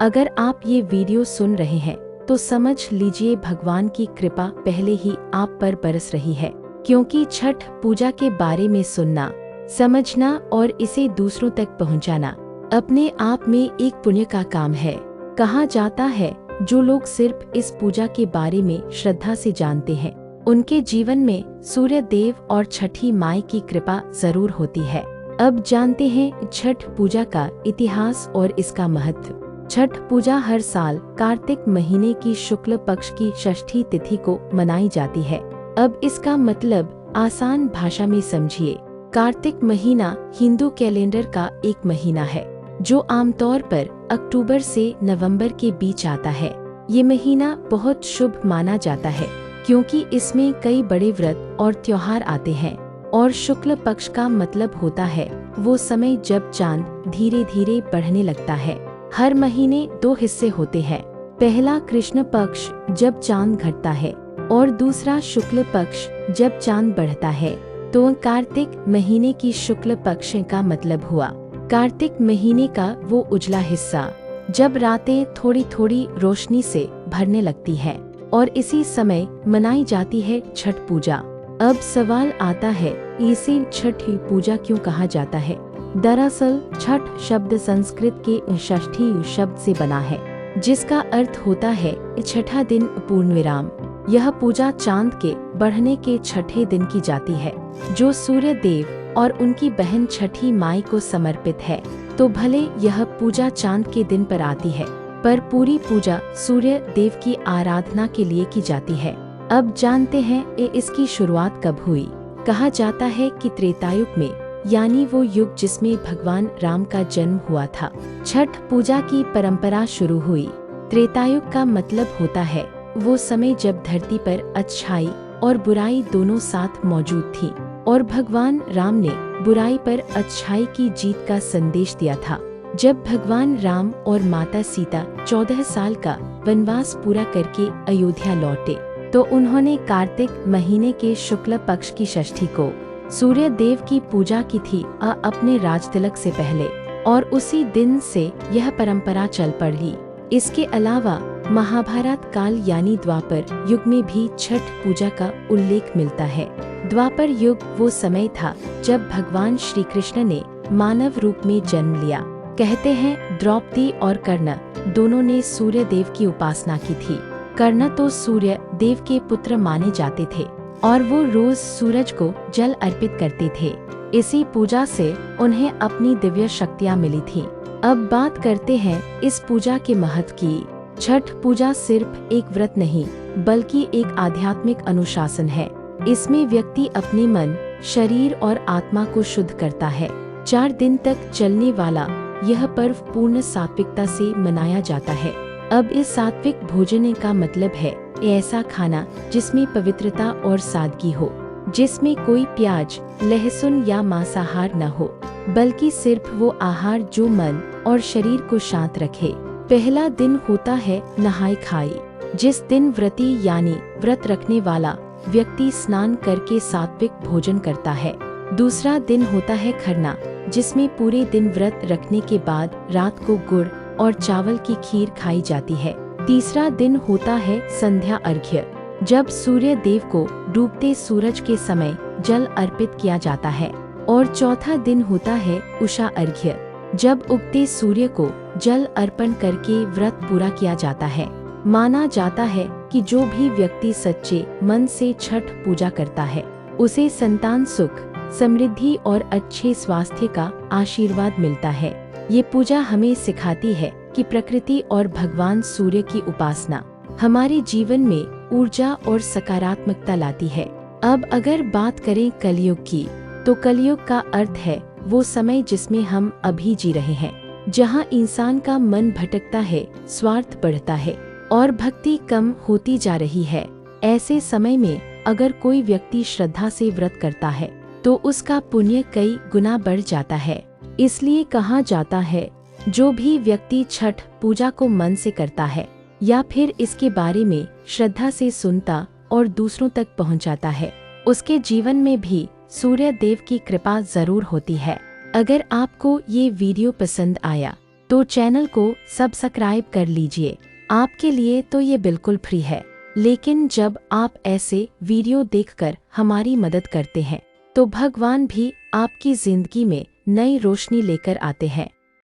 अगर आप ये वीडियो सुन रहे हैं तो समझ लीजिए भगवान की कृपा पहले ही आप पर बरस रही है, क्योंकि छठ पूजा के बारे में सुनना, समझना और इसे दूसरों तक पहुंचाना अपने आप में एक पुण्य का काम है। कहा जाता है जो लोग सिर्फ इस पूजा के बारे में श्रद्धा से जानते हैं, उनके जीवन में सूर्य देव और छठी माई की कृपा जरूर होती है। अब जानते हैं छठ पूजा का इतिहास और इसका महत्व। छठ पूजा हर साल कार्तिक महीने की शुक्ल पक्ष की षष्ठी तिथि को मनाई जाती है। अब इसका मतलब आसान भाषा में समझिए। कार्तिक महीना हिंदू कैलेंडर का एक महीना है जो आमतौर पर अक्टूबर से नवंबर के बीच आता है। ये महीना बहुत शुभ माना जाता है क्योंकि इसमें कई बड़े व्रत और त्योहार आते हैं, और शुक्ल पक्ष का मतलब होता है वो समय जब चांद धीरे धीरे बढ़ने लगता है। हर महीने दो हिस्से होते हैं, पहला कृष्ण पक्ष जब चांद घटता है और दूसरा शुक्ल पक्ष जब चांद बढ़ता है। तो कार्तिक महीने की शुक्ल पक्ष का मतलब हुआ कार्तिक महीने का वो उजला हिस्सा जब रातें थोड़ी थोड़ी रोशनी से भरने लगती है, और इसी समय मनाई जाती है छठ पूजा। अब सवाल आता है, इसे छठ पूजा क्यों कहा जाता है? दरअसल छठ शब्द संस्कृत के षष्ठी शब्द से बना है, जिसका अर्थ होता है छठा दिन पूर्ण विराम। यह पूजा चांद के बढ़ने के छठे दिन की जाती है, जो सूर्य देव और उनकी बहन छठी माई को समर्पित है। तो भले यह पूजा चांद के दिन पर आती है, पर पूरी पूजा सूर्य देव की आराधना के लिए की जाती है। अब जानते हैं इसकी शुरुआत कब हुई। कहा जाता है कि त्रेतायुग में, यानी वो युग जिसमें भगवान राम का जन्म हुआ था, छठ पूजा की परंपरा शुरू हुई। त्रेतायुग का मतलब होता है वो समय जब धरती पर अच्छाई और बुराई दोनों साथ मौजूद थी, और भगवान राम ने बुराई पर अच्छाई की जीत का संदेश दिया था। जब भगवान राम और माता सीता 14 साल का वनवास पूरा करके अयोध्या लौटे, तो उन्होंने कार्तिक महीने के शुक्ल पक्ष की षष्ठी को सूर्य देव की पूजा की थी अपने राजतिलक से पहले, और उसी दिन से यह परंपरा चल पड़ी। इसके अलावा महाभारत काल यानी द्वापर युग में भी छठ पूजा का उल्लेख मिलता है। द्वापर युग वो समय था जब भगवान श्री कृष्ण ने मानव रूप में जन्म लिया। कहते हैं द्रौपदी और कर्ण दोनों ने सूर्य देव की उपासना की थी। कर्ण तो सूर्य देव के पुत्र माने जाते थे और वो रोज सूरज को जल अर्पित करते थे। इसी पूजा से उन्हें अपनी दिव्य शक्तियाँ मिली थी। अब बात करते हैं इस पूजा के महत्व की। छठ पूजा सिर्फ एक व्रत नहीं, बल्कि एक आध्यात्मिक अनुशासन है। इसमें व्यक्ति अपने मन, शरीर और आत्मा को शुद्ध करता है। 4 दिन तक चलने वाला यह पर्व पूर्ण सात्विकता से मनाया जाता है। अब इस सात्विक भोजन का मतलब है ऐसा खाना जिसमें पवित्रता और सादगी हो, जिसमें कोई प्याज, लहसुन या मांसाहार न हो, बल्कि सिर्फ वो आहार जो मन और शरीर को शांत रखे। पहला दिन होता है नहाई खाई, जिस दिन व्रती यानी व्रत रखने वाला व्यक्ति स्नान करके सात्विक भोजन करता है। दूसरा दिन होता है खरना, जिसमें पूरे दिन व्रत रखने के बाद रात को गुड़ और चावल की खीर खाई जाती है। तीसरा दिन होता है संध्या अर्घ्य, जब सूर्य देव को डूबते सूरज के समय जल अर्पित किया जाता है। और चौथा दिन होता है उषा अर्घ्य, जब उगते सूर्य को जल अर्पण करके व्रत पूरा किया जाता है। माना जाता है कि जो भी व्यक्ति सच्चे मन से छठ पूजा करता है, उसे संतान सुख, समृद्धि और अच्छे स्वास्थ्य का आशीर्वाद मिलता है। ये पूजा हमें सिखाती है कि प्रकृति और भगवान सूर्य की उपासना हमारे जीवन में ऊर्जा और सकारात्मकता लाती है। अब अगर बात करें कलयुग की, तो कलयुग का अर्थ है वो समय जिसमें हम अभी जी रहे हैं, जहां इंसान का मन भटकता है, स्वार्थ बढ़ता है और भक्ति कम होती जा रही है। ऐसे समय में अगर कोई व्यक्ति श्रद्धा से व्रत करता है तो उसका पुण्य कई गुना बढ़ जाता है। इसलिए कहा जाता है जो भी व्यक्ति छठ पूजा को मन से करता है या फिर इसके बारे में श्रद्धा से सुनता और दूसरों तक पहुंचाता है, उसके जीवन में भी सूर्य देव की कृपा जरूर होती है। अगर आपको ये वीडियो पसंद आया तो चैनल को सब्सक्राइब कर लीजिए। आपके लिए तो ये बिल्कुल फ्री है, लेकिन जब आप ऐसे वीडियो देखकर हमारी मदद करते हैं तो भगवान भी आपकी जिंदगी में नई रोशनी लेकर आते हैं।